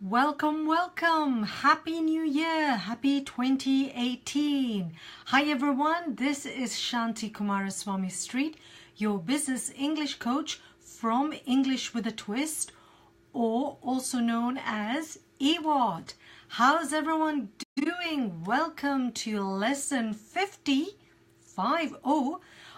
Welcome, welcome. Happy New Year. Happy 2018. Hi everyone. This is Shanti Kumaraswamy Street, your business English coach from English with a Twist, or also known as EWAT. How's everyone doing? Welcome to lesson 50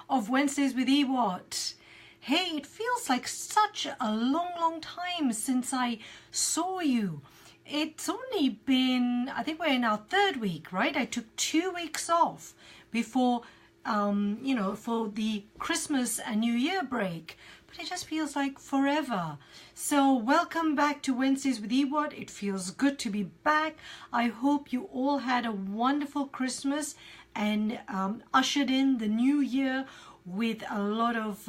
of Wednesdays with EWAT. Hey, it feels like such a long time since I saw you. It's only been, I think we're in our third week, right? I took 2 weeks off before, for the Christmas and New Year break. But it just feels like forever. So welcome back to Wednesdays with EWAT. It feels good to be back. I hope you all had a wonderful Christmas and ushered in the new year with a lot of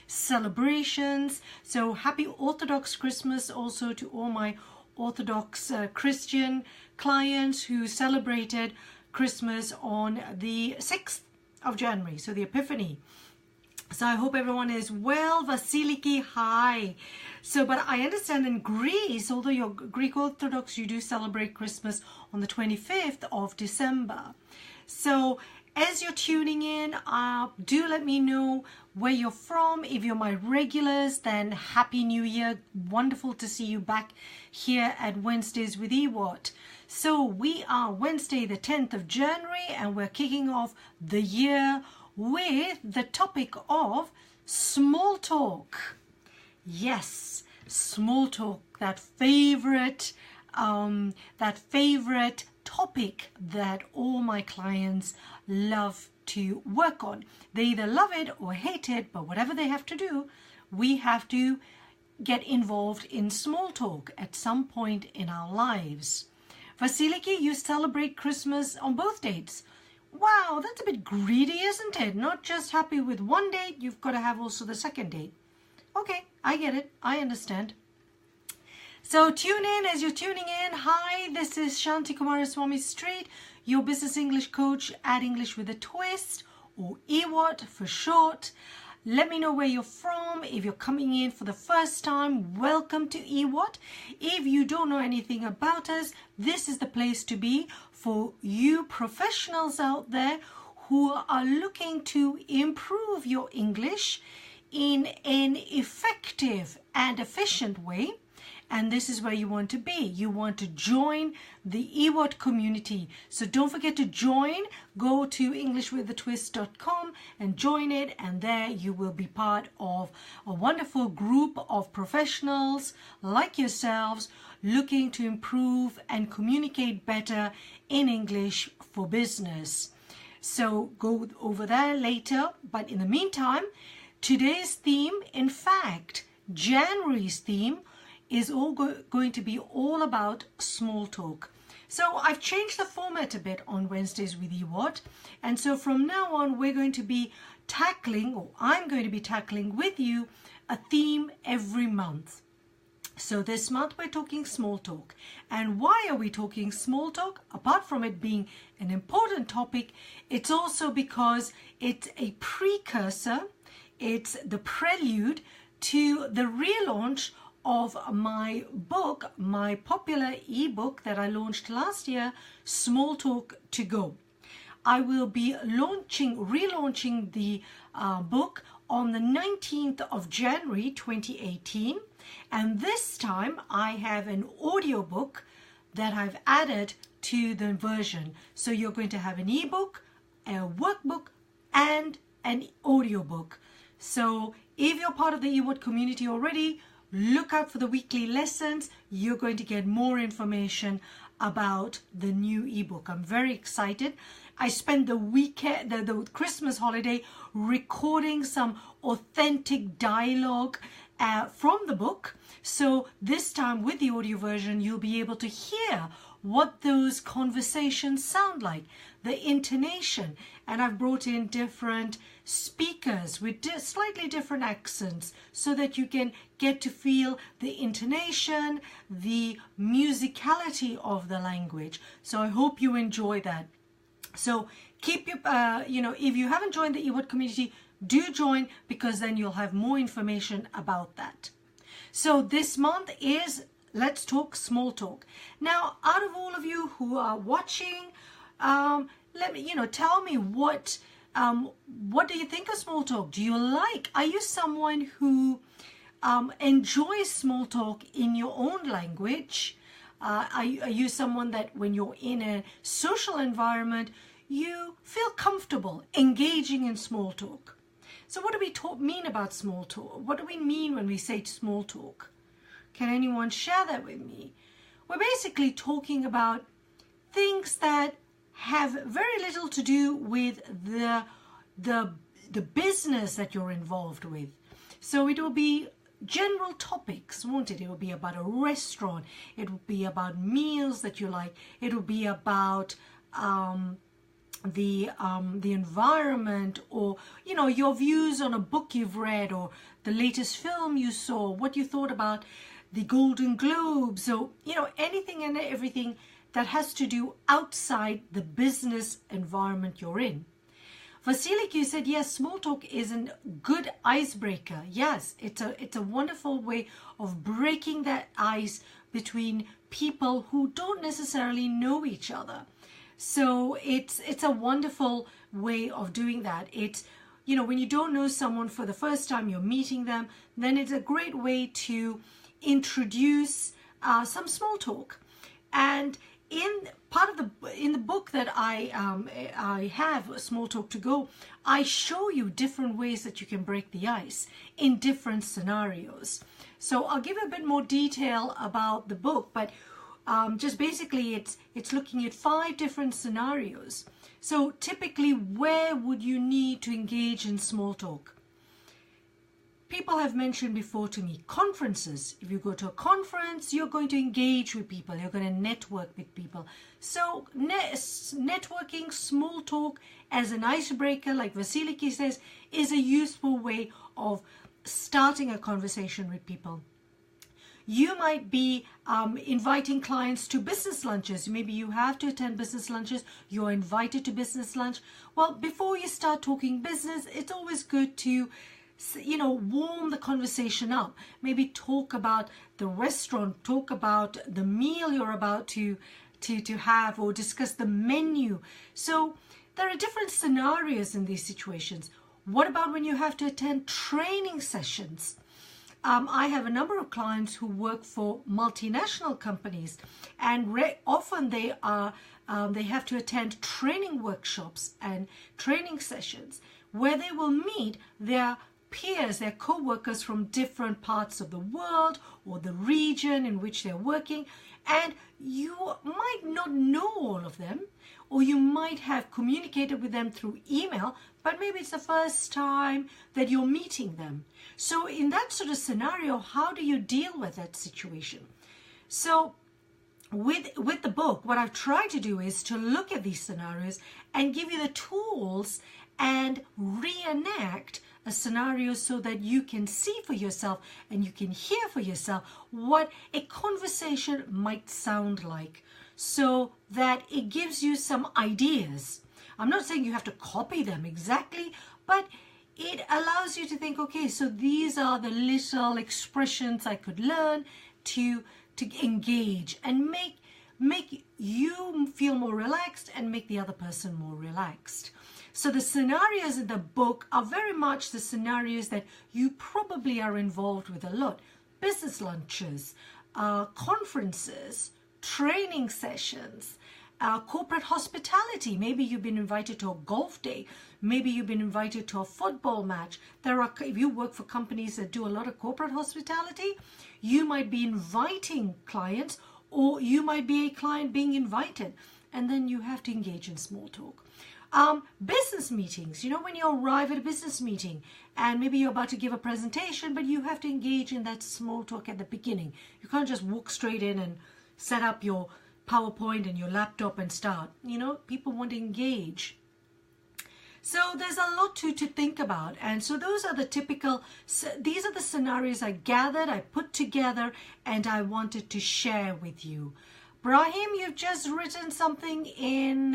celebrations. So happy Orthodox Christmas also to all my Orthodox Christian clients who celebrated Christmas on the 6th of January, so the Epiphany. So I hope everyone is well. Vasiliki, hi. So, but I understand in Greece, although you're Greek Orthodox, you do celebrate Christmas on the 25th of December. So as you're tuning in, do let me know where you're from. If you're my regulars, then Happy New Year. Wonderful to see you back here at Wednesdays with EWAT. So we are Wednesday the 10th of January and we're kicking off the year with the topic of small talk. Yes, small talk, that favorite topic that all my clients love to work on. They either love it or hate it, but whatever they have to do, we have to get involved in small talk at some point in our lives. Vasiliki, you celebrate Christmas on both dates. Wow, that's a bit greedy, isn't it? Not just happy with one date, you've got to have also the second date. Okay, I get it. I understand. So tune in as you're tuning in. Hi, this is Shanti Kumaraswamy Street, your business English coach at English with a Twist, or EWAT for short. Let me know where you're from. If you're coming in for the first time, welcome to EWAT. If you don't know anything about us, this is the place to be for you professionals out there who are looking to improve your English in an effective and efficient way. And this is where you want to be. You want to join the EWAT community. So don't forget to join. Go to englishwithatwist.com and join it. And there you will be part of a wonderful group of professionals like yourselves looking to improve and communicate better in English for business. So go over there later. But in the meantime, today's theme, in fact, January's theme, is going to be all about small talk. So I've changed the format a bit on Wednesdays with EWAT. And so from now on, we're going to be tackling, or I'm going to be tackling with you, a theme every month. So this month we're talking small talk. And why are we talking small talk? Apart from it being an important topic, it's also because it's a precursor, it's the prelude to the relaunch of my book, my popular ebook that I launched last year, Small Talk to Go. I will be relaunching the book on the 19th of January 2018, and this time I have an audiobook that I've added to the version. So you're going to have an ebook, a workbook, and an audiobook. So if you're part of the EWAT community already, look out for the weekly lessons. You're going to get more information about the new ebook. I'm very excited. I spent the weekend, the Christmas holiday, recording some authentic dialogue from the book. So this time with the audio version, you'll be able to hear what those conversations sound like, the intonation. And I've brought in different speakers with slightly different accents so that you can get to feel the intonation, the musicality of the language. So I hope you enjoy that. So keep your, if you haven't joined the EWAT community, do join, because then you'll have more information about that. So this month is let's talk small talk. Now, out of all of you who are watching, let me, tell me what do you think of small talk? Do you like? Are you someone who enjoys small talk in your own language? Are you someone that when you're in a social environment, you feel comfortable engaging in small talk? So what do we mean about small talk? What do we mean when we say small talk? Can anyone share that with me? We're basically talking about things that have very little to do with the business that you're involved with. So it will be general topics, won't it? It will be about a restaurant. It will be about meals that you like. It will be about the environment, or your views on a book you've read, or the latest film you saw, what you thought about the Golden Globes. So anything and everything that has to do outside the business environment you're in. Vasilik, you said yes, small talk is a good icebreaker. Yes, it's a wonderful way of breaking that ice between people who don't necessarily know each other. So it's a wonderful way of doing that. It's, when you don't know someone for the first time, you're meeting them, then it's a great way to introduce some small talk. And in the book that I have, Small Talk to Go, I show you different ways that you can break the ice in different scenarios. So I'll give you a bit more detail about the book, but just basically it's looking at 5 different scenarios. So typically, where would you need to engage in small talk? People have mentioned before to me, conferences. If you go to a conference, you're going to engage with people. You're going to network with people. So networking, small talk as an icebreaker, like Vasiliki says, is a useful way of starting a conversation with people. You might be inviting clients to business lunches. Maybe you have to attend business lunches. You're invited to business lunch. Well, before you start talking business, it's always good to warm the conversation up. Maybe talk about the restaurant, talk about the meal you're about to have, or discuss the menu. So there are different scenarios in these situations. What about when you have to attend training sessions? I have a number of clients who work for multinational companies, and often they have to attend training workshops and training sessions where they will meet their peers, their co-workers from different parts of the world or the region in which they're working, and you might not know all of them, or you might have communicated with them through email, but maybe it's the first time that you're meeting them. So in that sort of scenario, how do you deal with that situation? So with the book, what I've tried to do is to look at these scenarios and give you the tools and reenact a scenario so that you can see for yourself and you can hear for yourself what a conversation might sound like, so that it gives you some ideas. I'm not saying you have to copy them exactly, but it allows you to think, okay, so these are the little expressions I could learn to engage and make you feel more relaxed and make the other person more relaxed. So the scenarios in the book are very much the scenarios that you probably are involved with a lot. Business lunches, conferences, training sessions, corporate hospitality. Maybe you've been invited to a golf day. Maybe you've been invited to a football match. If you work for companies that do a lot of corporate hospitality, you might be inviting clients, or you might be a client being invited, and then you have to engage in small talk. Business meetings, when you arrive at a business meeting and maybe you're about to give a presentation, but you have to engage in that small talk at the beginning. You can't just walk straight in and set up your PowerPoint and your laptop and start. People want to engage. So there's a lot to think about. And so these are the scenarios I gathered, I put together, and I wanted to share with you. Brahim, you've just written something in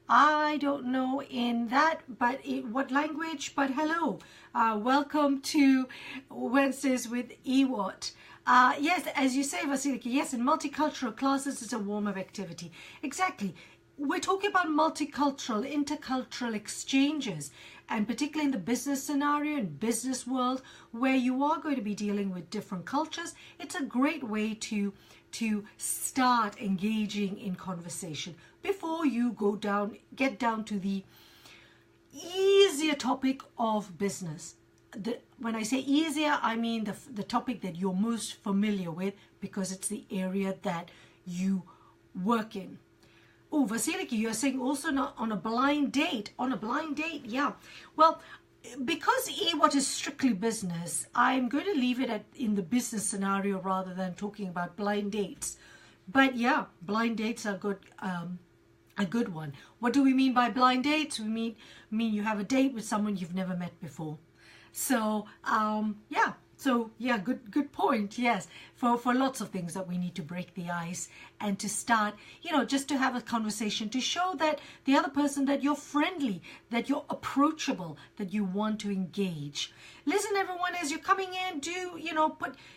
I don't know in that, but what language, but hello. Welcome to Wednesdays with EWAT. Yes, as you say, Vasiliki, yes, in multicultural classes, it's a warm-up activity. Exactly. We're talking about multicultural, intercultural exchanges, and particularly in the business scenario and business world, where you are going to be dealing with different cultures. It's a great way to start engaging in conversation before you get down to the easier topic of business. When I say easier, I mean the topic that you're most familiar with, because it's the area that you work in. Oh, Vasiliki, you're saying also not on a blind date. On a blind date, yeah. Well, because EWAT is strictly business, I'm going to leave it in the business scenario rather than talking about blind dates. But yeah, blind dates are good. A good one. What do we mean by blind dates? We mean you have a date with someone you've never met before. So yeah, good point. Yes, for lots of things that we need to break the ice and to start, just to have a conversation to show that the other person, that you're friendly, that you're approachable, that you want to engage. Listen, everyone, as you're coming in,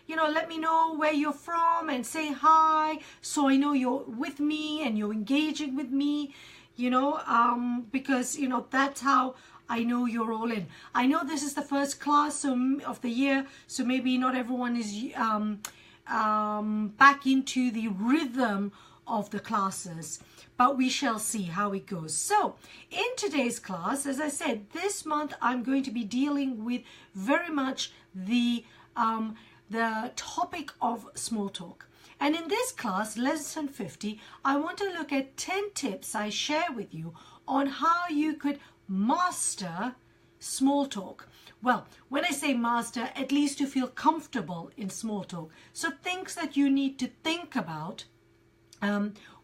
let me know where you're from and say hi, so I know you're with me and you're engaging with me, because that's how I know you're all in. I know this is the first class of the year, so maybe not everyone is back into the rhythm of the classes, but we shall see how it goes. So in today's class, as I said, this month I'm going to be dealing with very much the topic of small talk. And in this class, lesson 50, I want to look at 10 tips I share with you on how you could master small talk. Well, when I say master, at least to feel comfortable in small talk. So things that you need to think about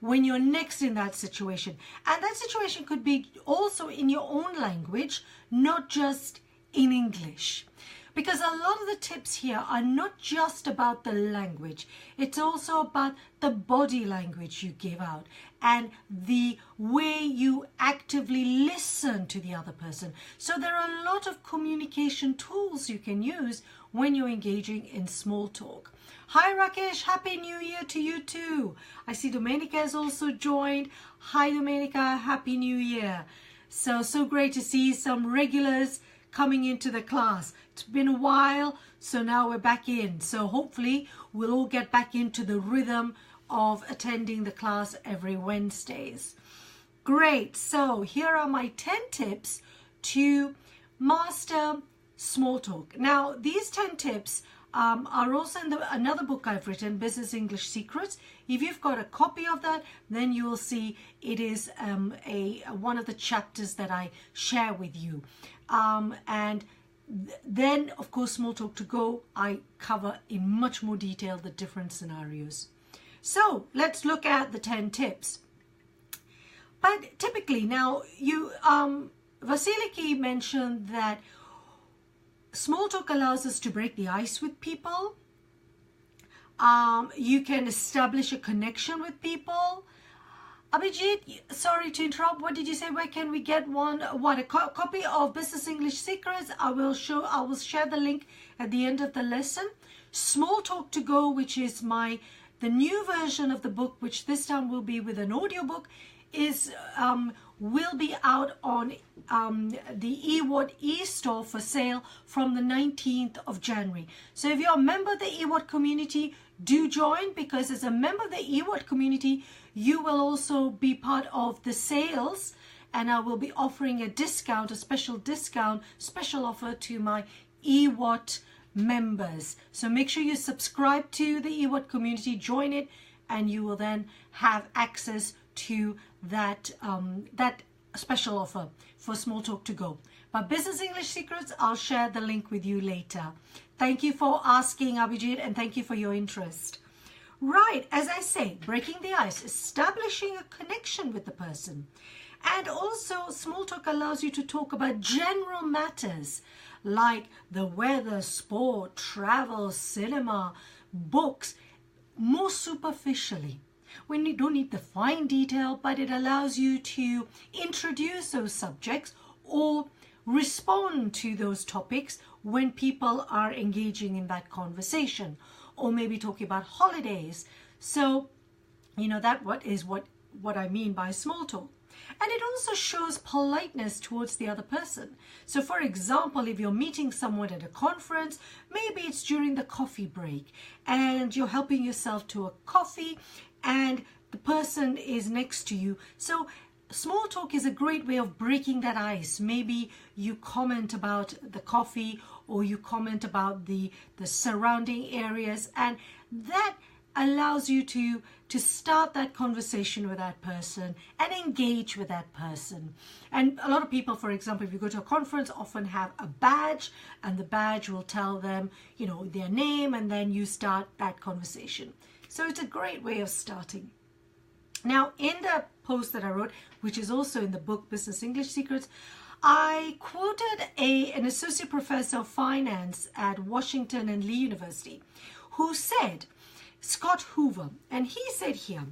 when you're next in that situation. And that situation could be also in your own language, not just in English. Because a lot of the tips here are not just about the language. It's also about the body language you give out and the way you actively listen to the other person. So there are a lot of communication tools you can use when you're engaging in small talk. Hi Rakesh, Happy New Year to you too. I see Domenica has also joined. Hi Domenica, Happy New Year. So great to see some regulars coming into the class. It's been a while, so now we're back in. So hopefully we'll all get back into the rhythm of attending the class every Wednesdays. Great. So here are my 10 tips to master small talk. Now, these 10 tips are also in another book I've written, Business English Secrets. If you've got a copy of that, then you will see it is one of the chapters that I share with you. And then, of course, Small Talk to Go, I cover in much more detail the different scenarios. So let's look at the 10 tips. But typically, now Vasiliki mentioned that small talk allows us to break the ice with people. You can establish a connection with people. Abhijit, sorry to interrupt. What did you say? Where can we get one? What, a copy of Business English Secrets? I will share the link at the end of the lesson. Small Talk to Go, which is the new version of the book, which this time will be with an audiobook, will be out on the EWAT e-store for sale from the 19th of January. So if you're a member of the EWAT community, do join, because as a member of the EWAT community, you will also be part of the sales, and I will be offering a discount, a special discount, special offer to my EWAT members. So make sure you subscribe to the EWAT community, join it, and you will then have access to that special offer for Small Talk to Go. But Business English Secrets, I'll share the link with you later. Thank you for asking, Abhijit, and thank you for your interest. Right, as I say, breaking the ice, establishing a connection with the person. And also, small talk allows you to talk about general matters like the weather, sport, travel, cinema, books, more superficially. when you don't need the fine detail, but it allows you to introduce those subjects or respond to those topics when people are engaging in that conversation, or maybe talking about holidays. So, you know, that what I mean by small talk. And it also shows politeness towards the other person. So for example, if you're meeting someone at a conference, maybe it's during the coffee break and you're helping yourself to a coffee and the person is next to you. So small talk is a great way of breaking that ice. Maybe you comment about the coffee, or you comment about the surrounding areas, and that allows you to start that conversation with that person and engage with that person. And a lot of people, for example, if you go to a conference, often have a badge, and the badge will tell them, you know, their name, and then you start that conversation. So it's a great way of starting. Now, in the post that I wrote, which is also in the book Business English Secrets, I quoted an associate professor of finance at Washington and Lee University, who said, Scott Hoover, and he said here,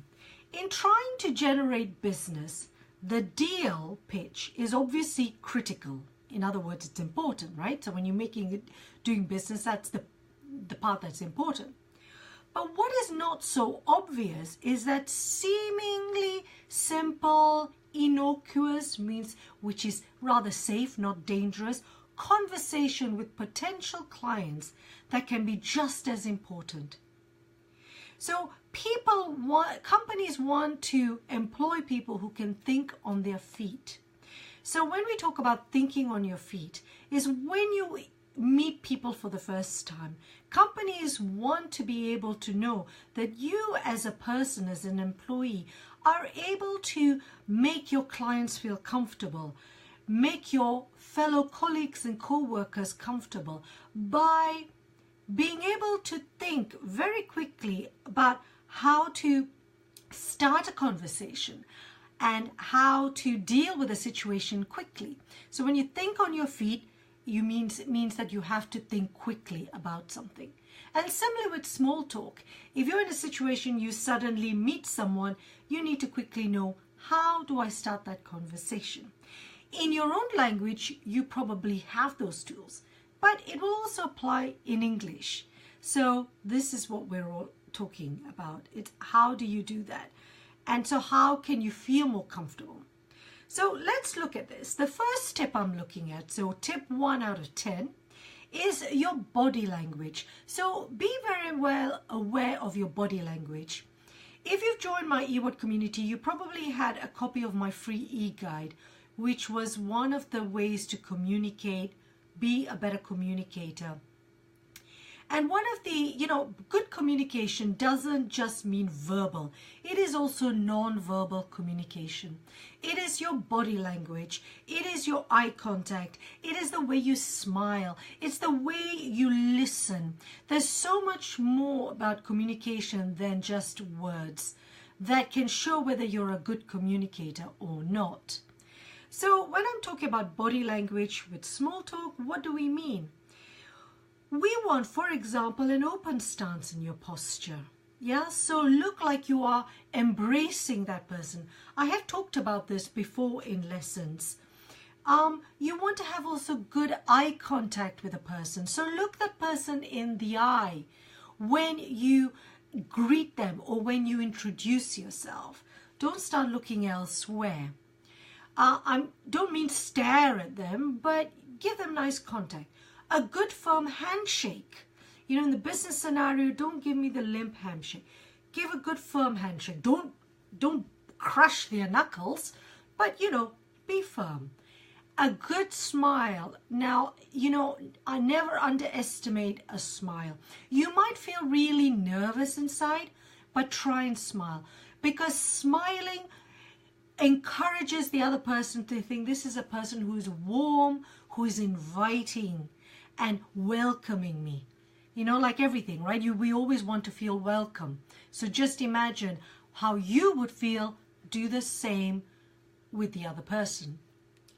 in trying to generate business, the deal pitch is obviously critical. In other words, it's important, right? So when you're doing business, that's the part that's important. But what is not so obvious is that seemingly simple, innocuous, means which is rather safe, not dangerous, conversation with potential clients that can be just as important. So companies want to employ people who can think on their feet. So when we talk about thinking on your feet, is when you meet people for the first time, companies want to be able to know that you as a person, as an employee, are able to make your clients feel comfortable, make your fellow colleagues and co-workers comfortable by being able to think very quickly about how to start a conversation and how to deal with a situation quickly. So when you think on your feet, it means that you have to think quickly about something. And similarly with small talk, if you're in a situation you suddenly meet someone, you need to quickly know, how do I start that conversation? In your own language, you probably have those tools, but it will also apply in English. So this is what we're all talking about. It's how do you do that? And so how can you feel more comfortable? So let's look at this. The first tip I'm looking at, so tip 1 out of 10, is your body language. So be very well aware of your body language. If you've joined my EWAT community, you probably had a copy of my free e-guide, which was one of the ways to communicate, be a better communicator. And one of the, good communication doesn't just mean verbal. It is also non-verbal communication. It is your body language. It is your eye contact. It is the way you smile. It's the way you listen. There's so much more about communication than just words that can show whether you're a good communicator or not. So when I'm talking about body language with small talk, what do we mean? We want, for example, an open stance in your posture. Yeah, so look like you are embracing that person. I have talked about this before in lessons. You want to have also good eye contact with a person. So look that person in the eye when you greet them or when you introduce yourself. Don't start looking elsewhere. I don't mean stare at them, but give them nice contact. A good firm handshake. In the business scenario, don't give me the limp handshake. Give a good firm handshake. Don't crush their knuckles, but be firm. A good smile. Now, I never underestimate a smile. You might feel really nervous inside, but try and smile, because smiling encourages the other person to think this is a person who is warm, who is inviting and welcoming me. Like everything, right? We always want to feel welcome. So just imagine how you would feel. Do the same with the other person.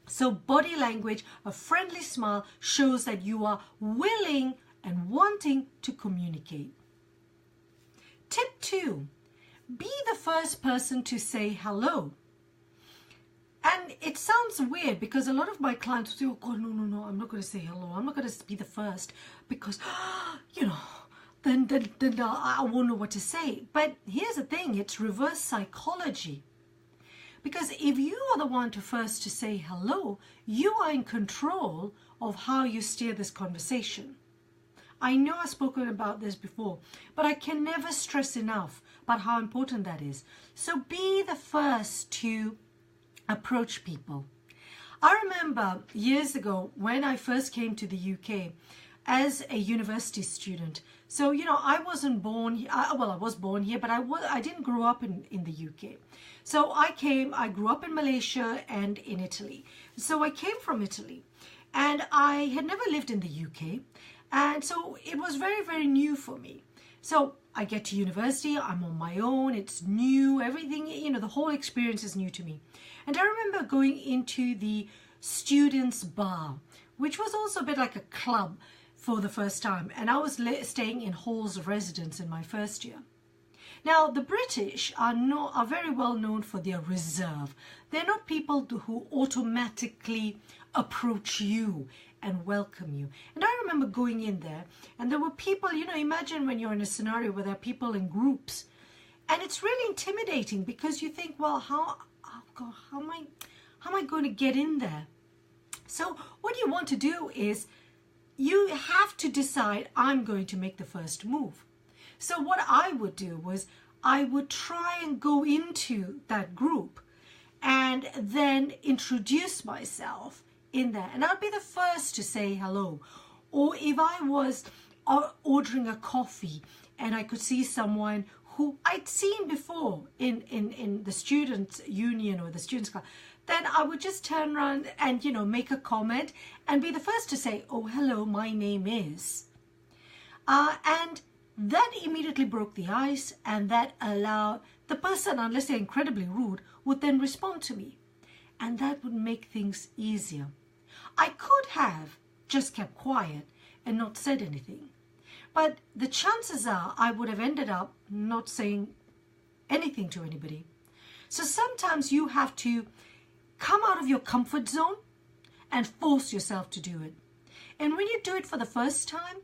So body language, a friendly smile, shows that you are willing and wanting to communicate. Tip 2, be the first person to say hello. And it sounds weird because a lot of my clients will say, oh God, no, I'm not going to say hello. I'm not going to be the first because, you know, then I won't know what to say. But here's the thing, it's reverse psychology. Because if you are the one first to say hello, you are in control of how you steer this conversation. I know I've spoken about this before, but I can never stress enough about how important that is. So be the first to approach people. I remember years ago when I first came to the UK as a university student. So, you know, I wasn't born here. Well, I was born here, but I didn't grow up in the UK. So I grew up in Malaysia and in Italy. So I came from Italy and I had never lived in the UK. And so it was very, very new for me. So I get to university, I'm on my own, it's new, everything, you know, the whole experience is new to me. And I remember going into the students' bar, which was also a bit like a club for the first time. And I was staying in halls of residence in my first year. Now, the British are very well known for their reserve. They're not people who automatically approach you and welcome you. And I remember going in there and there were people, you know, imagine when you're in a scenario where there are people in groups and it's really intimidating because you think, well, how am I going to get in there? So what you want to do is you have to decide, I'm going to make the first move. So what I would do was I would try and go into that group and then introduce myself in there. And I'd be the first to say hello. Or if I was ordering a coffee and I could see someone who I'd seen before in the students' union or the students' club, then I would just turn around and, you know, make a comment and be the first to say, oh, hello, my name is. And that immediately broke the ice, and that allowed the person, unless they're incredibly rude, would then respond to me. And that would make things easier. I could have just kept quiet and not said anything. But the chances are I would have ended up not saying anything to anybody. So sometimes you have to come out of your comfort zone and force yourself to do it. And when you do it for the first time,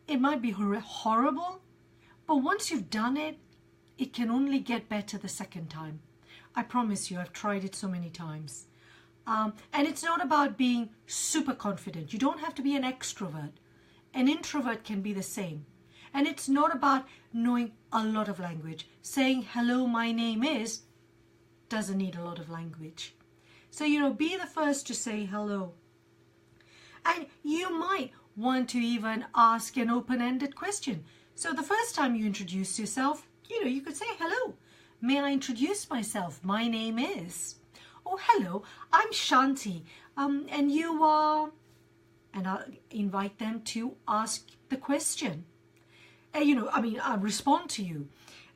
it might be horrible, but once you've done it, it can only get better the second time. I promise you, I've tried it so many times. And it's not about being super confident. You don't have to be an extrovert. An introvert can be the same. And it's not about knowing a lot of language. Saying, hello, my name is, doesn't need a lot of language. So, you know, be the first to say hello. And you might want to even ask an open-ended question. So the first time you introduce yourself, you know, you could say, hello, may I introduce myself? My name is. Oh, hello, I'm Shanti. And you are, and I'll invite them to ask the question. You know, I mean, I'll respond to you.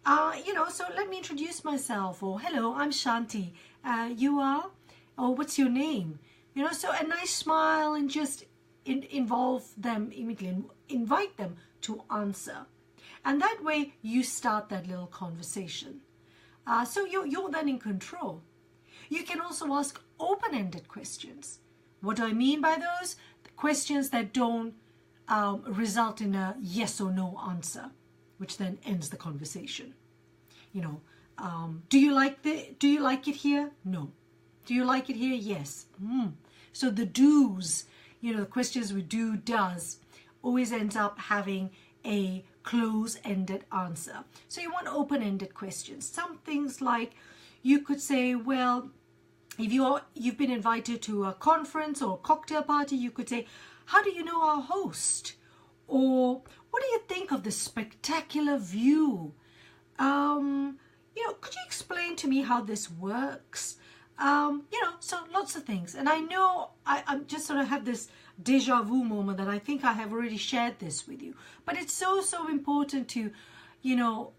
You know, so let me introduce myself. Or, hello, I'm Shanti. You are? Or, what's your name? You know, so a nice smile and just involve them immediately, invite them to answer. And that way you start that little conversation. So you're then in control. You can also ask open-ended questions. What do I mean by those? Questions that don't result in a yes or no answer, which then ends the conversation. You know, do you like it here? No. Do you like it here? Yes. So the do's, you know, the questions with do, does, always ends up having a close-ended answer. So you want open-ended questions. Some things like you could say, well, if you've been invited to a conference or a cocktail party, you could say, how do you know our host? Or what do you think of the spectacular view? You know, could you explain to me how this works? You know, so lots of things. And I know I'm just sort of have this deja vu moment that I think I have already shared this with you. But it's so important to, you know,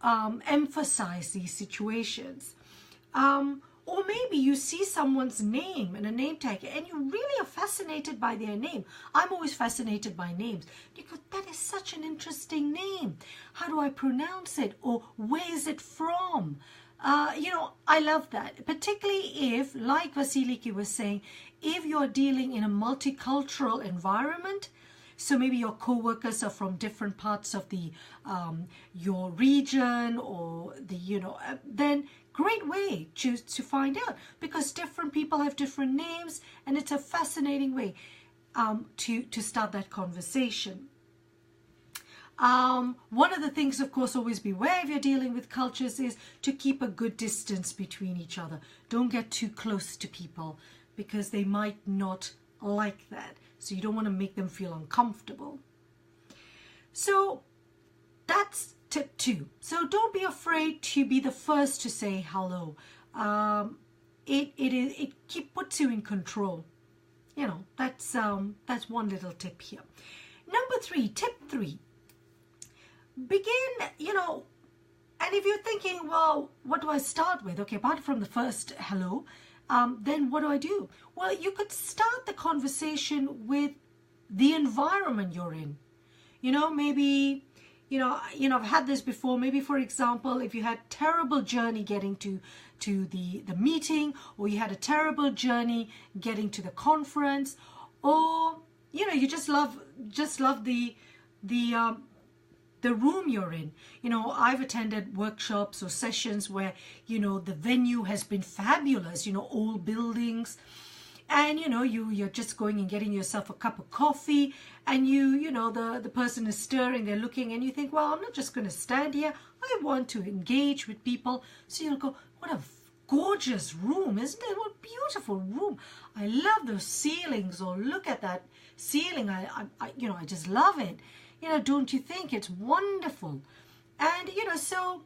emphasize these situations. Or maybe you see someone's name and a name tag and you really are fascinated by their name. I'm always fascinated by names. You go, that is such an interesting name. How do I pronounce it? Or where is it from? I love that, particularly if, like Vasiliki was saying, if you're dealing in a multicultural environment. So maybe your co-workers are from different parts of the your region, or then great way to find out, because different people have different names, and it's a fascinating way to start that conversation. One of the things, of course, always beware if you're dealing with cultures is to keep a good distance between each other. Don't get too close to people because they might not like that. So you don't want to make them feel uncomfortable. So that's tip 2. So don't be afraid to be the first to say hello. It puts you in control. That's one little tip here. Number 3, tip 3. Begin, and if you're thinking, well, what do I start with? Okay, apart from the first hello, then what do I do? Well, you could start the conversation with the environment you're in. Maybe, I've had this before. Maybe, for example, if you had a terrible journey getting to the meeting, or you had a terrible journey getting to the conference, or, you just love the room you're in. I've attended workshops or sessions where, the venue has been fabulous, old buildings, and, you're just going and getting yourself a cup of coffee, and the person is stirring, they're looking, and you think, well, I'm not just going to stand here. I want to engage with people. So you'll go, what a gorgeous room, isn't it? What a beautiful room. I love those ceilings, or look at that ceiling. I just love it. Don't you think it's wonderful? And, so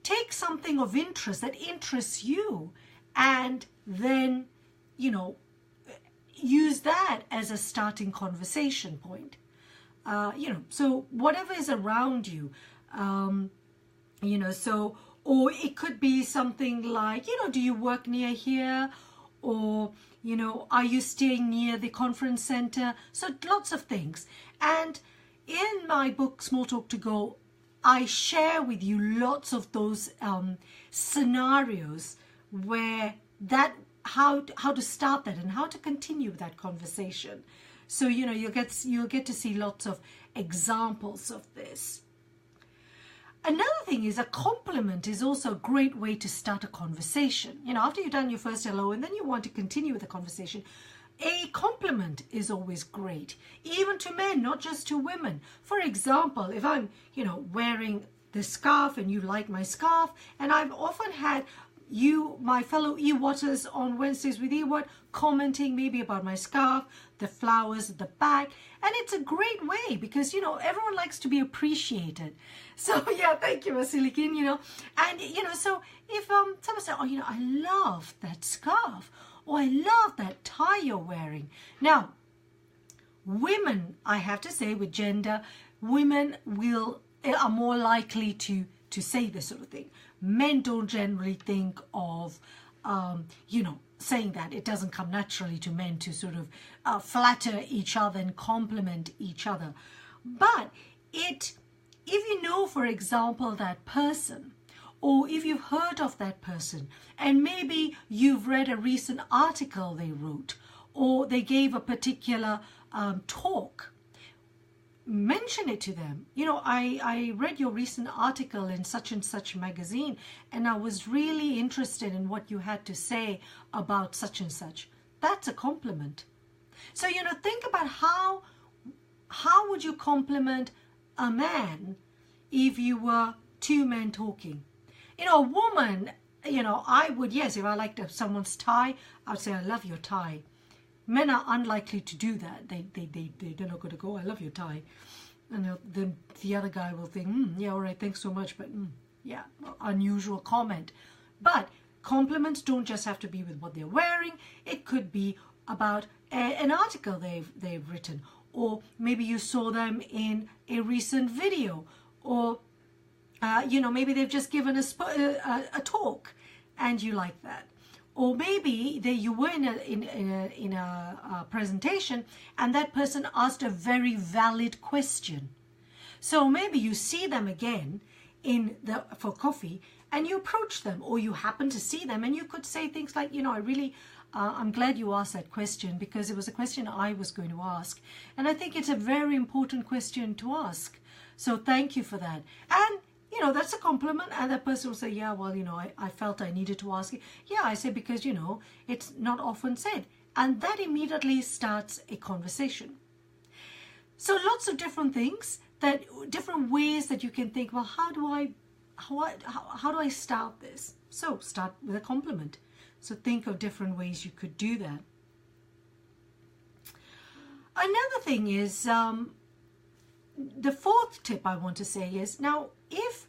take something of interest that interests you, and then, use that as a starting conversation point. So whatever is around you, or it could be something like, do you work near here? Or, are you staying near the conference center? So lots of things. And in my book, Small Talk to Go, I share with you lots of those scenarios where how to start that and how to continue that conversation. So, you'll get to see lots of examples of this. Another thing is, a compliment is also a great way to start a conversation. After you've done your first hello and then you want to continue with the conversation, a compliment is always great, even to men, not just to women. For example, if I'm, wearing the scarf and you like my scarf, and I've often had my fellow EWATers on Wednesdays with EWAT commenting maybe about my scarf, the flowers at the back, and it's a great way because, everyone likes to be appreciated. So, yeah, thank you, Vasilikin, and, so if someone says, oh, I love that scarf, oh, I love that tie you're wearing. Now, women, I have to say, with gender, women are more likely to say this sort of thing. Men don't generally think of, saying that. It doesn't come naturally to men to sort of flatter each other and compliment each other. But if you know, for example, that person, or if you've heard of that person, and maybe you've read a recent article they wrote, or they gave a particular talk, mention it to them. I read your recent article in such and such magazine, and I was really interested in what you had to say about such and such. That's a compliment. So, think about how would you compliment a man if you were two men talking? A woman, I would, yes, if I liked someone's tie, I would say, I love your tie. Men are unlikely to do that. They're not going to go, I love your tie. And then the other guy will think, yeah, all right, thanks so much, but yeah, unusual comment. But compliments don't just have to be with what they're wearing. It could be about an article they've written, or maybe you saw them in a recent video, or maybe they've just given a talk and you like that. Or maybe you were in a presentation and that person asked a very valid question. So maybe you see them again for coffee and you approach them, or you happen to see them and you could say things like, I'm glad you asked that question because it was a question I was going to ask. And I think it's a very important question to ask. So thank you for that. And that's a compliment, and that person will say, yeah, well, I felt I needed to ask it. Yeah, I say, because, it's not often said. And that immediately starts a conversation. So lots of different things, different ways that you can think, well, how do I start this? So start with a compliment. So think of different ways you could do that. Another thing is, the fourth tip I want to say is, now, if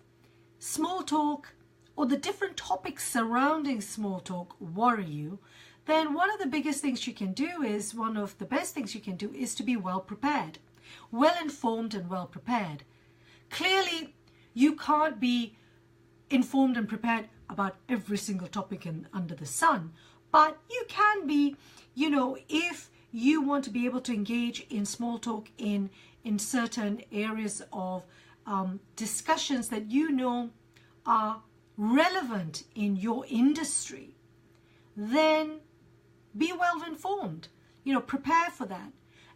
small talk or the different topics surrounding small talk worry you, then one of the best things you can do is to be well prepared, well informed and well prepared. Clearly, you can't be informed and prepared about every single topic under the sun, but you can be, if you want to be able to engage in small talk in certain areas of discussions that are relevant in your industry, then be well informed, prepare for that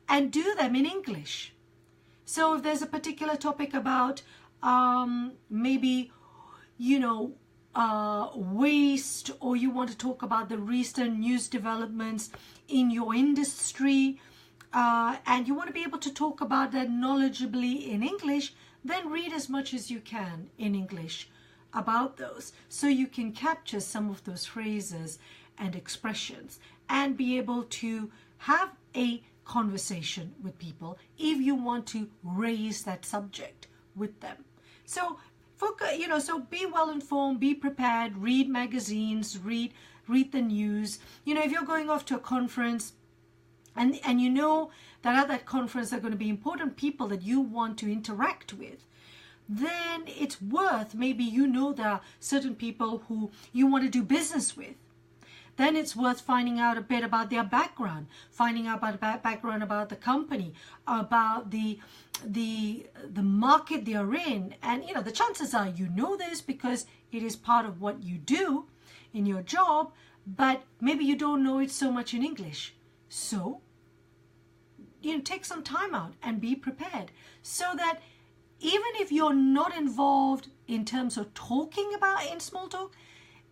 and do them in English. So if there's a particular topic about maybe, waste, or you want to talk about the recent news developments in your industry, and you want to be able to talk about that knowledgeably in English, then read as much as you can in English about those, so you can capture some of those phrases and expressions and be able to have a conversation with people if you want to raise that subject with them. So so be well informed, be prepared, read magazines, read the news. If you're going off to a conference and you know that at that conference there are going to be important people that you want to interact with, then it's worth, maybe there are certain people who you want to do business with. Then it's worth finding out a bit about their background, finding out about background about the company, about the market they're in. And the chances are this because it is part of what you do in your job, but maybe you don't know it so much in English. So take some time out and be prepared, so that even if you're not involved in terms of talking about in small talk,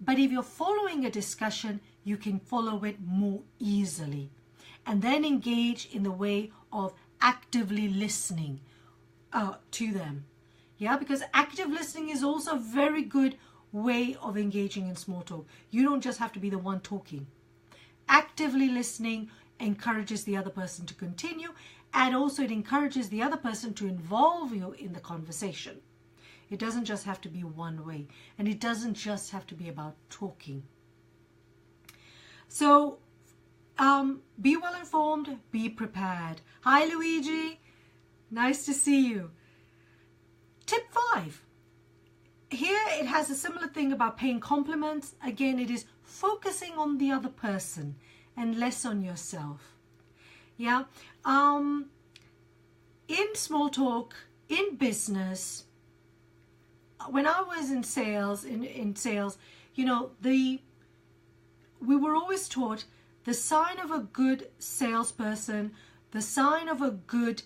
but if you're following a discussion, you can follow it more easily, and then engage in the way of actively listening to them. Yeah, because active listening is also a very good way of engaging in small talk. You don't just have to be the one talking. Actively listening encourages the other person to continue, and also it encourages the other person to involve you in the conversation. It doesn't just have to be one way, and it doesn't just have to be about talking. So be well informed, be prepared. Hi Luigi, nice to see you. Tip 5. Here it has a similar thing about paying compliments. Again, it is focusing on the other person and less on yourself. Yeah. In small talk, in business, when I was in sales, we were always taught the sign of a good salesperson, the sign of a good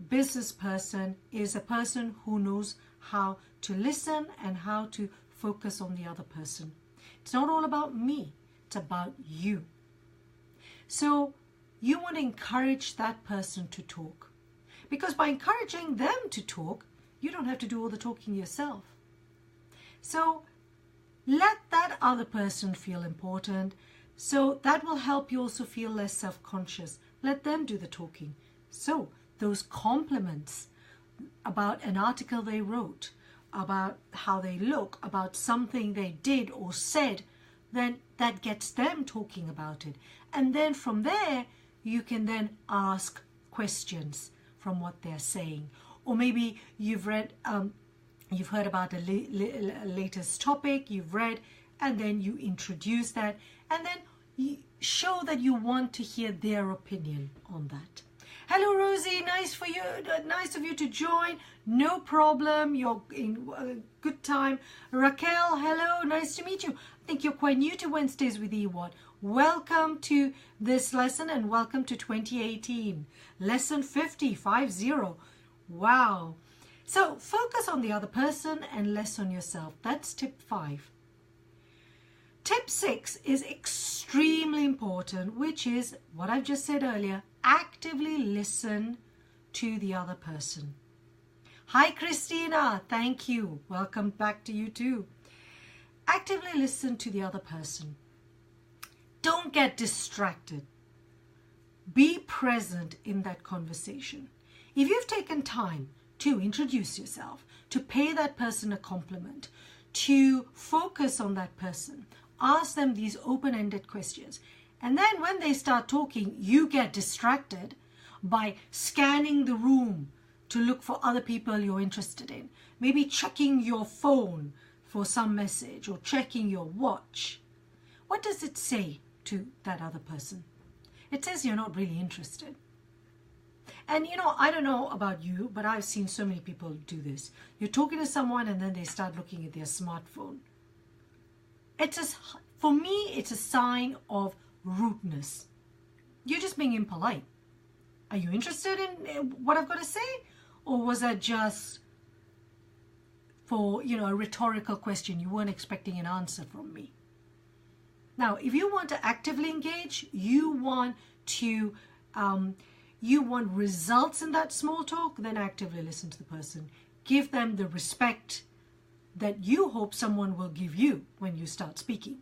business person is a person who knows how to listen and how to focus on the other person. It's not all about me, it's about you. So you want to encourage that person to talk, because by encouraging them to talk, you don't have to do all the talking yourself. So let that other person feel important. So that will help you also feel less self-conscious. Let them do the talking. So those compliments about an article they wrote, about how they look, about something they did or said, then that gets them talking about it. And then from there, you can then ask questions from what they're saying. Or maybe you've heard about the latest topic, you've read, and then you introduce that, and then you show that you want to hear their opinion on that. Hello, Rosie. Nice of you to join. No problem. You're in a good time. Raquel, hello. Nice to meet you. I think you're quite new to Wednesdays with EWAT. Welcome to this lesson and welcome to 2018. Lesson 50. Wow. So focus on the other person and less on yourself. That's tip 5. Tip 6 is extremely important, which is what I've just said earlier. Actively listen to the other person. Hi, Christina. Thank you. Welcome back to you too. Actively listen to the other person. Don't get distracted. Be present in that conversation. If you've taken time to introduce yourself, to pay that person a compliment, to focus on that person, ask them these open-ended questions, and then when they start talking, you get distracted by scanning the room to look for other people you're interested in. Maybe checking your phone for some message or checking your watch. What does it say to that other person? It says you're not really interested. And I don't know about you, but I've seen so many people do this. You're talking to someone and then they start looking at their smartphone. For me, it's a sign of rudeness. You're just being impolite. Are you interested in what I've got to say? Or was that just for, a rhetorical question? You weren't expecting an answer from me. Now, if you want to actively engage, you want results in that small talk, then actively listen to the person. Give them the respect that you hope someone will give you when you start speaking.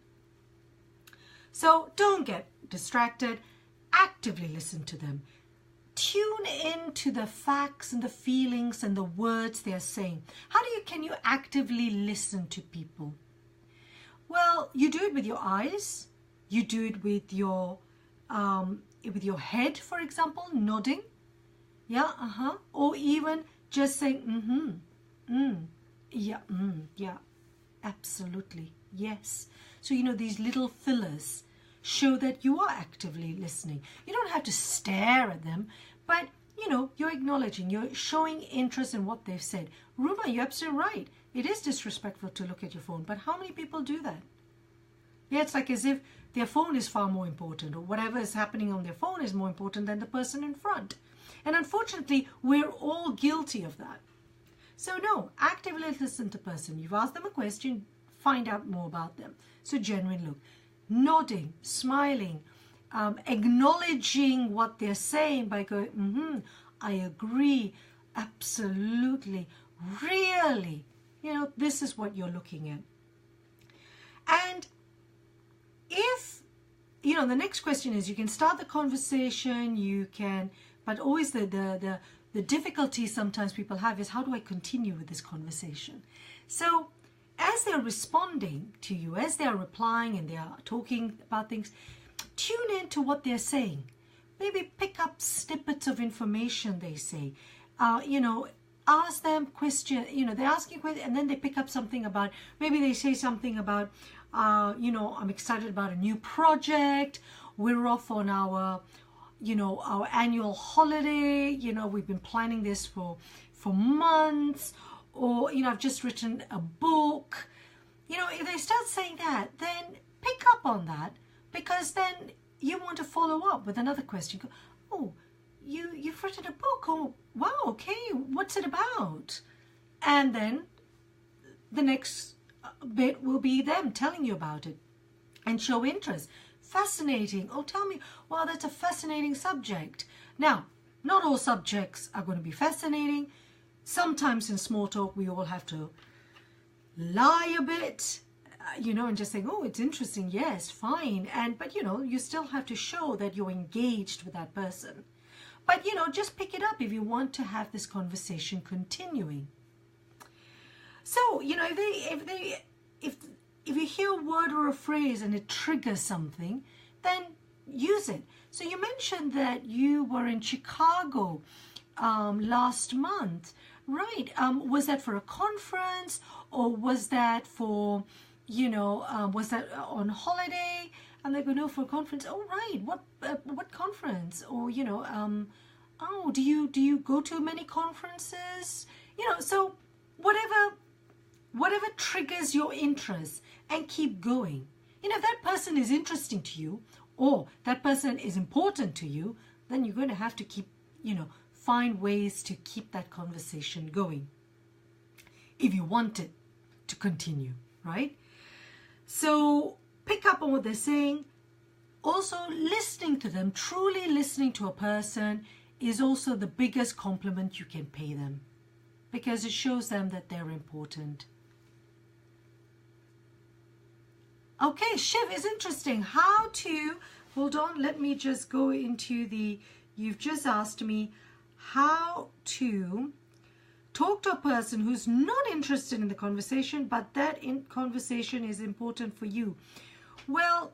So don't get distracted. Actively listen to them. Tune in to the facts and the feelings and the words they're saying. Can you actively listen to people? Well, you do it with your eyes. You do it with your head, for example, nodding. Yeah, Or even just saying, yeah, absolutely, yes. So, these little fillers show that you are actively listening. You don't have to stare at them, but, you're acknowledging, you're showing interest in what they've said. Ruma, you're absolutely right. It is disrespectful to look at your phone, but how many people do that? Yeah, it's like as if their phone is far more important, or whatever is happening on their phone is more important than the person in front. And unfortunately, we're all guilty of that. So no, actively listen to the person. You've asked them a question, find out more about them. So genuine look. Nodding, smiling, acknowledging what they're saying by going, I agree, absolutely, really. This is what you're looking at. And if, the next question is, you can start the conversation, but always the difficulty sometimes people have is, how do I continue with this conversation? So as they're responding to you, as they're replying and they are talking about things, tune into what they're saying. Maybe pick up snippets of information they say. Ask them questions. They're asking questions and then they pick up something about, maybe they say something about, I'm excited about a new project. We're off on our annual holiday. We've been planning this for months. Or, I've just written a book. If they start saying that, then pick up on that, because then you want to follow up with another question. Oh, you've written a book. Oh, wow, okay. What's it about? And then the next bit will be them telling you about it and show interest. Fascinating. Oh, tell me, wow, that's a fascinating subject. Now, not all subjects are going to be fascinating. Sometimes in small talk, we all have to lie a bit, and just say, oh, it's interesting. Yes, fine. But you still have to show that you're engaged with that person. But, just pick it up if you want to have this conversation continuing. So, if you hear a word or a phrase and it triggers something, then use it. So you mentioned that you were in Chicago last month, right? Was that for a conference, or was that for, was that on holiday? And they go, no, for a conference. Oh, right. What conference? Or, oh, do you go to many conferences? So whatever triggers your interest, and keep going. If that person is interesting to you, or that person is important to you, then you're going to have to keep, find ways to keep that conversation going if you want it to continue, right? So pick up on what they're saying. Also, listening to them, truly listening to a person is also the biggest compliment you can pay them, because it shows them that they're important. Okay, Shiv is interesting. How to, hold on, let me just go into you've just asked me how to talk to a person who's not interested in the conversation, but that conversation is important for you. Well,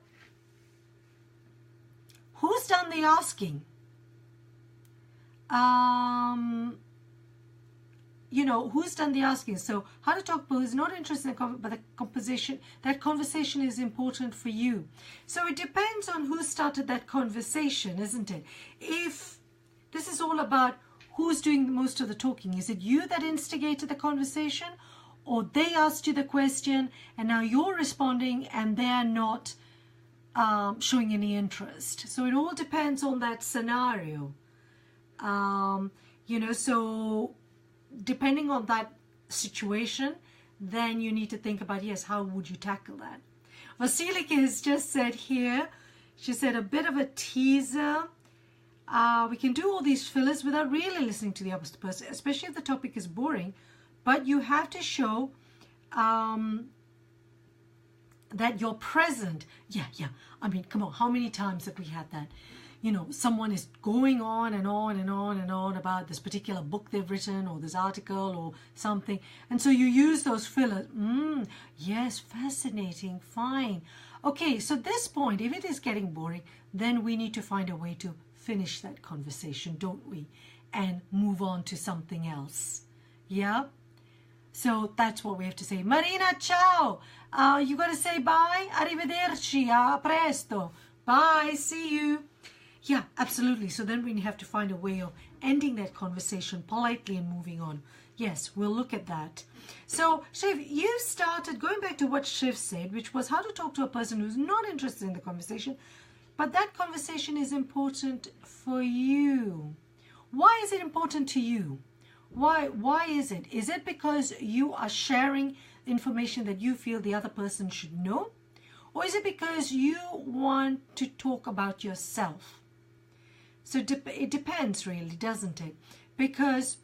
who's done the asking? Who's done the asking? So how to talk to who's not interested in but that conversation is important for you. So it depends on who started that conversation, isn't it? If this is all about who's doing most of the talking, is it you that instigated the conversation, or they asked you the question and now you're responding and they're not showing any interest? So it all depends on that scenario. So depending on that situation, then you need to think about, yes, how would you tackle that? Vasilika has just said here, she said a bit of a teaser. We can do all these fillers without really listening to the opposite person, especially if the topic is boring, but you have to show that you're present. Yeah. I mean, come on, how many times have we had that? Someone is going on and on and on and on about this particular book they've written, or this article or something. And so you use those fillers. Yes, fascinating, fine. Okay, so this point, if it is getting boring, then we need to find a way to finish that conversation, don't we? And move on to something else. Yeah? So that's what we have to say. Marina, ciao. You got to say bye. Arrivederci. A presto. Bye. See you. Yeah, absolutely. So then we have to find a way of ending that conversation politely and moving on. Yes, we'll look at that. So, Shiv, you started going back to what Shiv said, which was how to talk to a person who's not interested in the conversation, but that conversation is important for you. Why is it important to you? Why is it? Is it because you are sharing information that you feel the other person should know? Or is it because you want to talk about yourself? So it depends, really, doesn't it? Because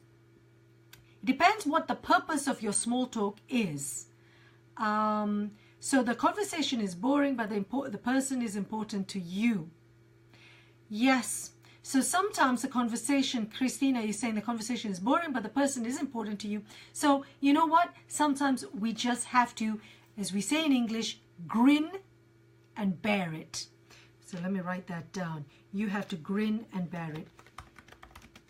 it depends what the purpose of your small talk is. So the conversation is boring, but the person is important to you. Yes. So sometimes the conversation, Christina, you're saying the conversation is boring, but the person is important to you. So you know what? Sometimes we just have to, as we say in English, grin and bear it. So let me write that down. You have to grin and bear it.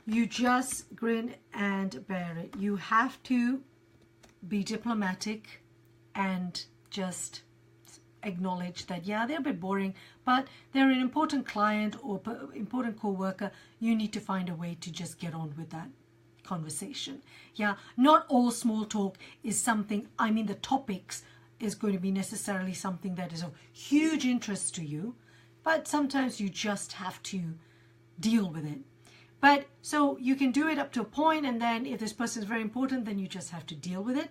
You just grin and bear it. You have to be diplomatic and just acknowledge that, yeah, they're a bit boring, but they're an important client or important co-worker. You need to find a way to just get on with that conversation. Yeah, not all small talk is something, the topics is going to be necessarily something that is of huge interest to you, but sometimes you just have to deal with it. But so you can do it up to a point, and then if this person is very important, then you just have to deal with it,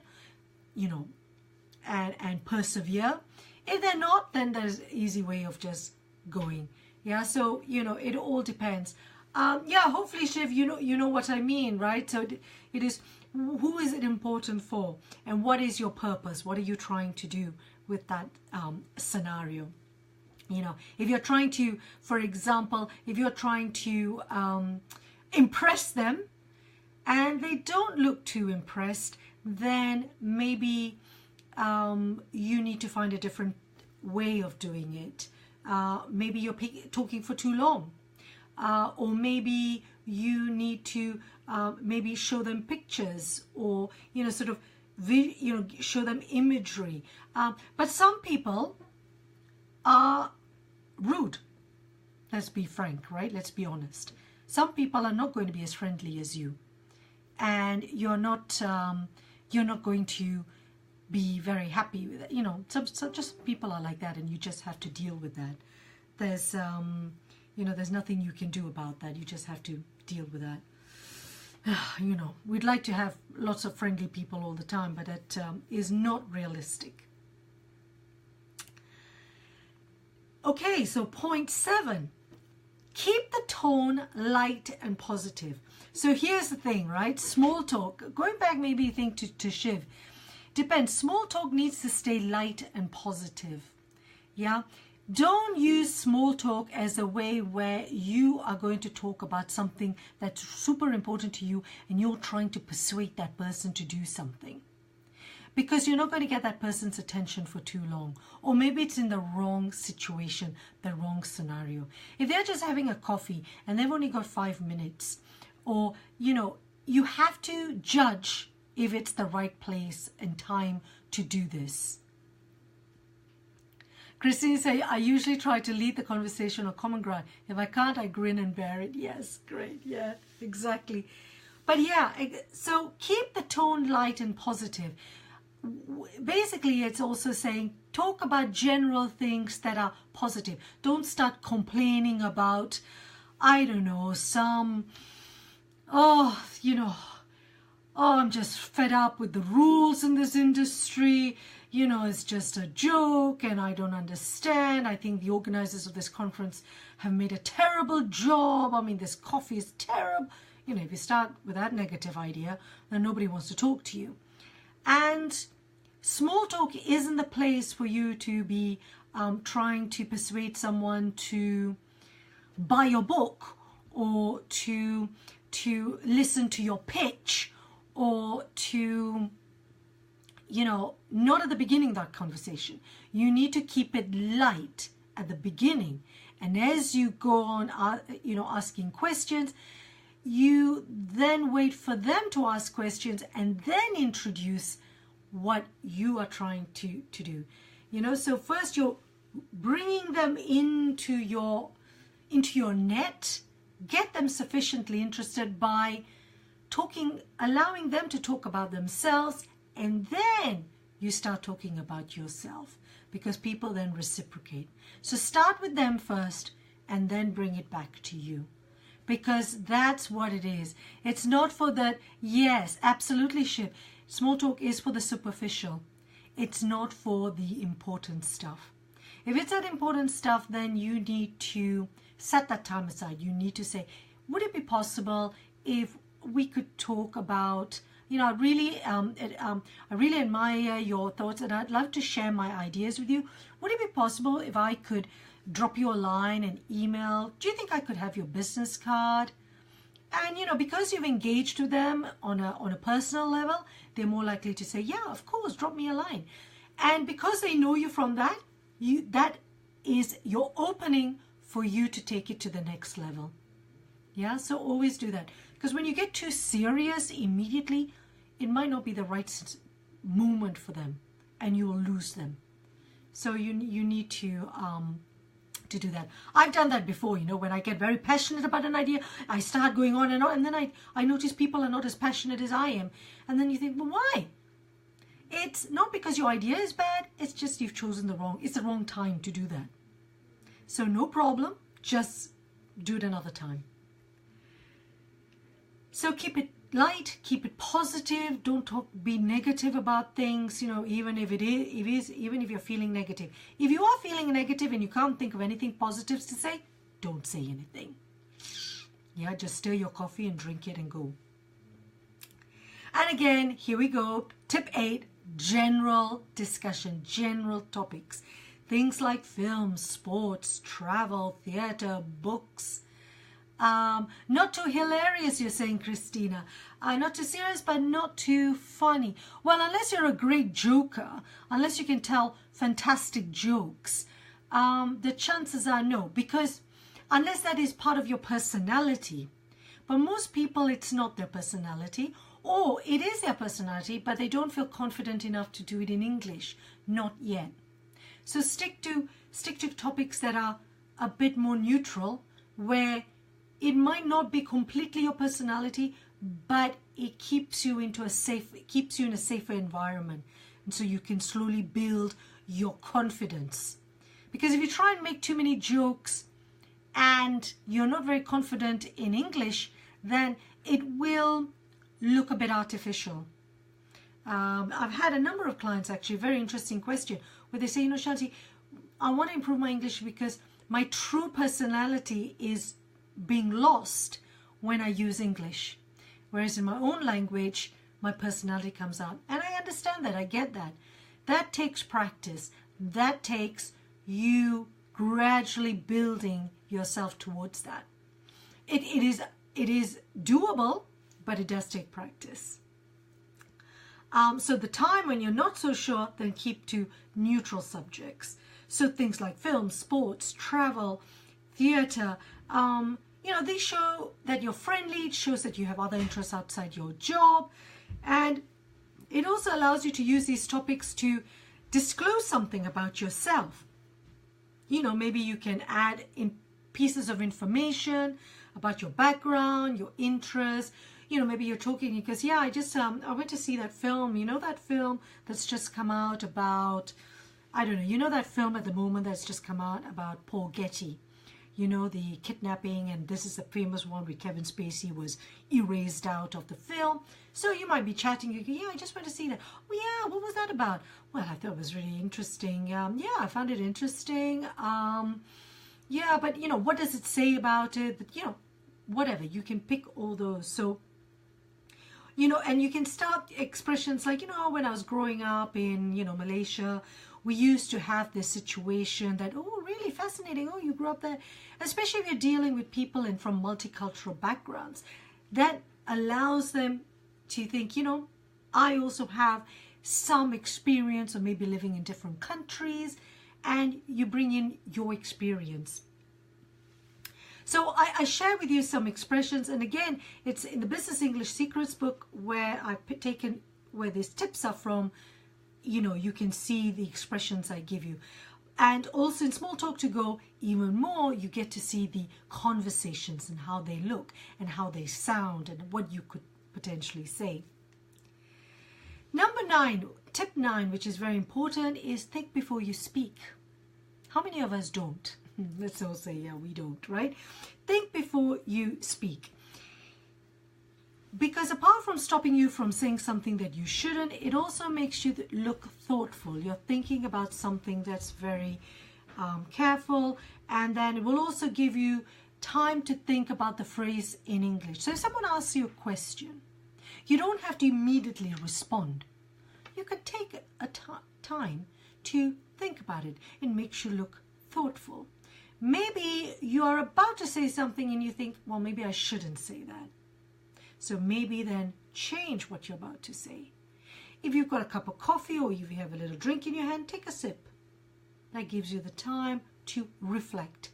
and persevere. If they're not, then there's an easy way of just going. Yeah, so it all depends. Yeah, hopefully, Shiv, you know what I mean, right? So it is, who is it important for, and what is your purpose? What are you trying to do with that scenario? If you're trying to, for example, if you're trying to impress them and they don't look too impressed, then maybe you need to find a different way of doing it. Maybe you're talking for too long, or maybe you need to maybe show them pictures, or sort of show them imagery. But some people are rude. Let's be frank, right? Let's be honest. Some people are not going to be as friendly as you, and you're not going to be very happy with it. Some just people are like that, and you just have to deal with that. There's there's nothing you can do about that. You just have to deal with that. We'd like to have lots of friendly people all the time, but that is not realistic. Okay, so point 7. Keep the tone light and positive. So here's the thing, right? Small talk. Going back, maybe you think to Shiv. Depends. Small talk needs to stay light and positive. Yeah? Don't use small talk as a way where you are going to talk about something that's super important to you and you're trying to persuade that person to do something. Because you're not going to get that person's attention for too long. Or maybe it's in the wrong situation, the wrong scenario. If they're just having a coffee and they've only got 5 minutes, or, you have to judge if it's the right place and time to do this. Christine say, I usually try to lead the conversation on common ground. If I can't, I grin and bear it. Yes, great. Yeah, exactly. But yeah, so keep the tone light and positive. Basically, it's also saying talk about general things that are positive. Don't start complaining about, I don't know, I'm just fed up with the rules in this industry. It's just a joke and I don't understand. I think the organizers of this conference have made a terrible job. I mean, this coffee is terrible. If you start with that negative idea, then nobody wants to talk to you. And small talk isn't the place for you to be trying to persuade someone to buy your book or to listen to your pitch or to, not at the beginning of that conversation. You need to keep it light at the beginning. And as you go on, asking questions, you then wait for them to ask questions and then introduce what you are trying to do. So first you're bringing them into your net, get them sufficiently interested by allowing them to talk about themselves, and then you start talking about yourself, because people then reciprocate. So start with them first and then bring it back to you, because that's what it is. It's not for that. Yes, absolutely, Shiv. Small talk is for the superficial. It's not for the important stuff. If it's that important stuff, then you need to set that time aside. You need to say, would it be possible if we could talk about, I really admire your thoughts and I'd love to share my ideas with you. Would it be possible if I could drop you a line, an email? Do you think I could have your business card? And, because you've engaged with them on a personal level, they're more likely to say, yeah, of course, drop me a line. And because they know you from that, that is your opening for you to take it to the next level. Yeah, so always do that. Because when you get too serious immediately, it might not be the right moment for them and you will lose them. So you need to do that. I've done that before, when I get very passionate about an idea, I start going on, and then I notice people are not as passionate as I am. And then you think, well, why? It's not because your idea is bad, it's just you've chosen the wrong time to do that. So no problem, just do it another time. So keep it light, keep it positive, don't be negative about things, even if you're feeling negative. If you are feeling negative and you can't think of anything positive to say, don't say anything. Yeah, just stir your coffee and drink it and go. And again, here we go. Tip 8, general discussion, general topics. Things like films, sports, travel, theater, books. Not too hilarious, you're saying, Christina. Not too serious, but not too funny. Well, unless you're a great joker, unless you can tell fantastic jokes, the chances are no, because unless that is part of your personality. But most people, it's not their personality, Or it is their personality, but they don't feel confident enough to do it in English. Not yet. So stick to topics that are a bit more neutral, where it might not be completely your personality, but it keeps you in a safer environment, and so you can slowly build your confidence. Because if you try and make too many jokes and you're not very confident in English, then it will look a bit artificial. I've had a number of clients, actually, very interesting question, where they say, Shanti, I want to improve my English because my true personality is being lost when I use English. Whereas in my own language, my personality comes out. And I understand that, I get that. That takes practice. That takes you gradually building yourself towards that. It is doable, but it does take practice. So the time when you're not so sure, then keep to neutral subjects. So things like film, sports, travel, theater, these show that you're friendly. It shows that you have other interests outside your job. And it also allows you to use these topics to disclose something about yourself. Maybe you can add in pieces of information about your background, your interests. Maybe you're talking because, yeah, I went to see that film. That film that's just come out about, I don't know, that film at the moment that's just come out about Paul Getty. The kidnapping, and this is the famous one where Kevin Spacey was erased out of the film. So you might be chatting, you go, yeah, I just went to see that. Oh yeah, what was that about? Well, I thought it was really interesting. Yeah, I found it interesting. Yeah, but what does it say about it? But, whatever, you can pick all those. So, and you can start expressions like, when I was growing up in, Malaysia, we used to have this situation that, oh, really fascinating. Oh, you grew up there. Especially if you're dealing with people from multicultural backgrounds. That allows them to think, I also have some experience, or maybe living in different countries, and you bring in your experience. So I share with you some expressions, and again, it's in the Business English Secrets book where I've taken where these tips are from. You can see the expressions I give you. And also in Small Talk to Go, even more, you get to see the conversations and how they look and how they sound and what you could potentially say. Number 9, tip 9, which is very important, is think before you speak. How many of us don't? Let's all say, yeah, we don't, right? Think before you speak. Because apart from stopping you from saying something that you shouldn't, it also makes you look thoughtful. You're thinking about something that's very careful, and then it will also give you time to think about the phrase in English. So if someone asks you a question, you don't have to immediately respond. You can take a time to think about it. It makes you look thoughtful. Maybe you are about to say something and you think, well, maybe I shouldn't say that. So maybe then change what you're about to say. If you've got a cup of coffee or if you have a little drink in your hand, take a sip. That gives you the time to reflect.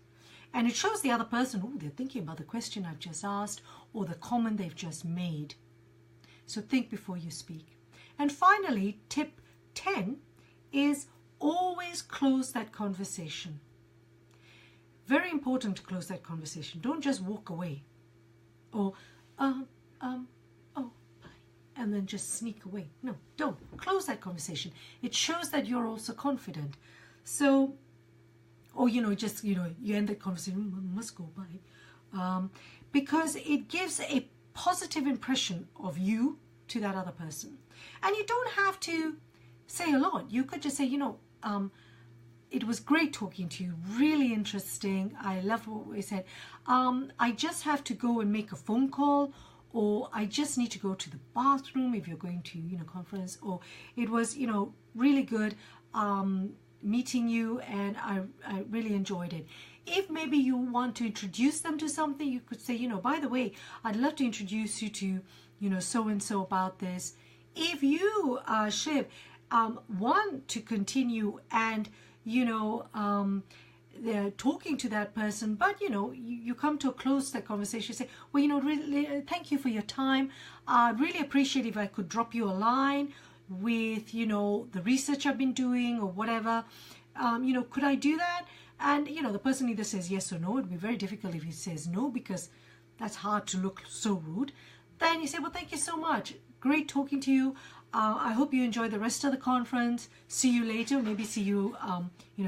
And it shows the other person, oh, they're thinking about the question I've just asked or the comment they've just made. So think before you speak. And finally, tip 10 is always close that conversation. Very important to close that conversation. Don't just walk away. Or, oh, bye, and then just sneak away. No, don't. Close that conversation. It shows that you're also confident. So, or, just, you end the conversation, must go, bye. Because it gives a positive impression of you to that other person. And you don't have to say a lot. You could just say, it was great talking to you, really interesting. I love what we said. I just have to go and make a phone call, or I just need to go to the bathroom if you're going to, conference, or it was, really good meeting you, and I really enjoyed it. If maybe you want to introduce them to something, you could say, by the way, I'd love to introduce you to, so-and-so about this. If you, Shiv, want to continue and, talking to that person, but you come to a close to that conversation. You say, well, really, thank you for your time. I'd really appreciate if I could drop you a line with the research I've been doing or whatever. Could I do that? And the person either says yes or no. It'd be very difficult if he says no, because that's hard to look so rude. Then you say, well, thank you so much, great talking to you. I hope you enjoy the rest of the conference. See you later. Maybe see you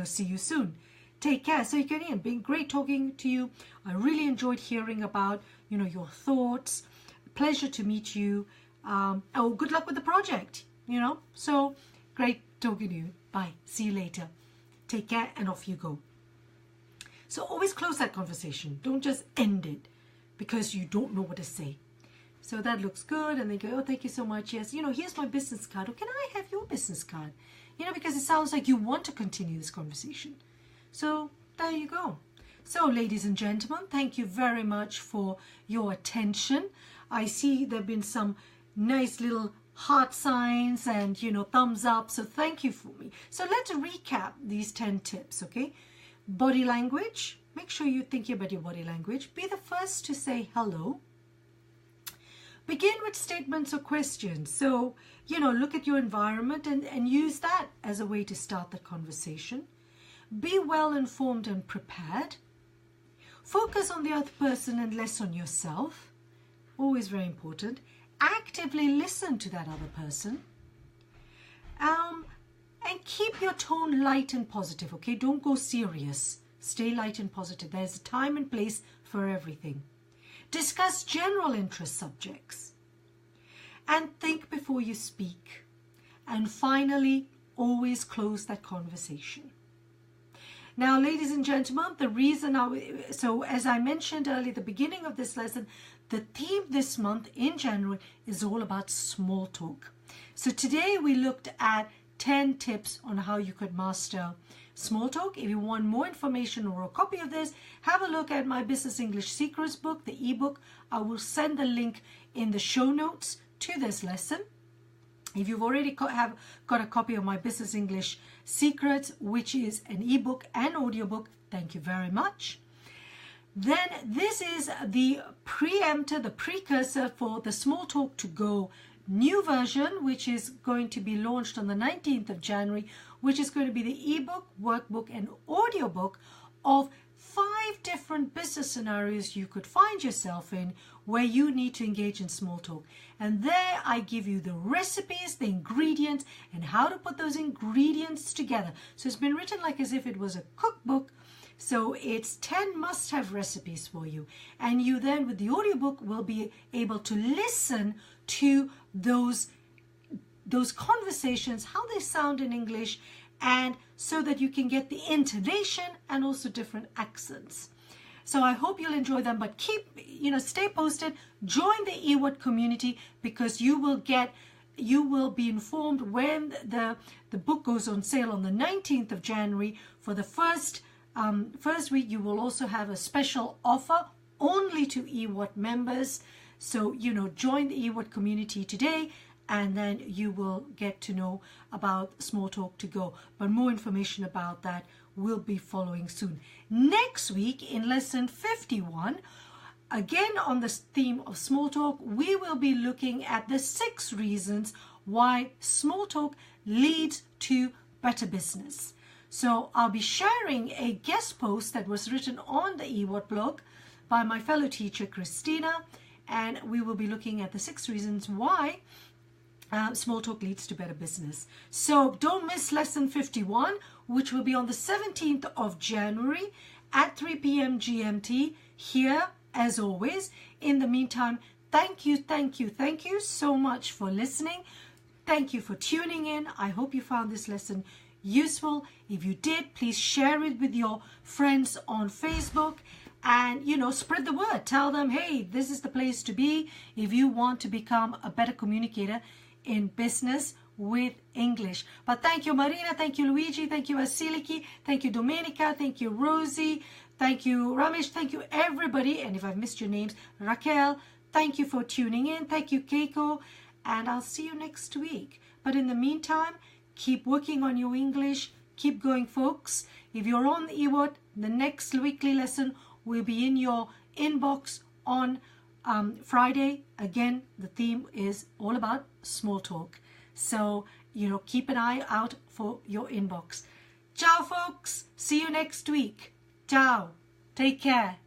see you soon. Take care. So you can, been great talking to you. I really enjoyed hearing about your thoughts. Pleasure to meet you. Oh, good luck with the project. So great talking to you. Bye. See you later. Take care, and off you go. So always close that conversation. Don't just end it because you don't know what to say. So that looks good, and they go, oh, thank you so much. Yes, here's my business card. Or can I have your business card? Because it sounds like you want to continue this conversation. So there you go. So ladies and gentlemen, thank you very much for your attention. I see there have been some nice little heart signs and thumbs up, so thank you for me. So let's recap these 10 tips. Okay, body language. Make sure you're thinking about your body language. Be the first to say hello. Begin with statements or questions. So look at your environment and use that as a way to start the conversation. Be well informed and prepared. Focus on the other person and less on yourself. Always very important. Actively listen to that other person. And keep your tone light and positive, okay? Don't go serious. Stay light and positive. There's a time and place for everything. Discuss general interest subjects. And think before you speak. And finally, always close that conversation. Now, ladies and gentlemen, the reason so as I mentioned earlier at the beginning of this lesson, the theme this month in January is all about small talk. So today we looked at 10 tips on how you could master small talk. If you want more information or a copy of this, have a look at my Business English Secrets book, the ebook. I will send the link in the show notes to this lesson. If you've already got a copy of my Business English Secrets, which is an ebook and audiobook, thank you very much. Then this is the preemptor, the precursor for the Small Talk to Go new version, which is going to be launched on the 19th of January, which is going to be the ebook, workbook, and audiobook of 5 different business scenarios you could find yourself in where you need to engage in small talk. And there I give you the recipes, the ingredients, and how to put those ingredients together. So it's been written like as if it was a cookbook. So it's 10 must-have recipes for you. And you then, with the audiobook, will be able to listen to those conversations, how they sound in English, and so that you can get the intonation and also different accents. So I hope you'll enjoy them, but stay posted, join the EWAT community, because you will be informed when the book goes on sale on the 19th of January. For the first week, you will also have a special offer only to EWAT members. So, join the EWAT community today, and then you will get to know about Small Talk to Go. But more information about that will be following soon. Next week, in lesson 51, again on the theme of small talk, we will be looking at the 6 reasons why small talk leads to better business. So I'll be sharing a guest post that was written on the EWAT blog by my fellow teacher, Christina, and we will be looking at the 6 reasons why small talk leads to better business. So don't miss lesson 51, which will be on the 17th of January at 3 p.m. GMT here, as always. In the meantime, thank you so much for listening. Thank you for tuning in. I hope you found this lesson useful. If you did, please share it with your friends on Facebook and spread the word. Tell them, hey, this is the place to be if you want to become a better communicator in business with English. But thank you, Marina, thank you, Luigi, thank you, Vasiliki, thank you, Domenica, thank you, Rosie, thank you, Ramesh, thank you, everybody. And if I've missed your names, Raquel, thank you for tuning in. Thank you, Keiko, and I'll see you next week. But in the meantime, keep working on your English. Keep going, folks. If you're on the EWAT, the next weekly lesson will be in your inbox on Friday. Again, the theme is all about small talk. So, keep an eye out for your inbox. Ciao, folks. See you next week. Ciao. Take care.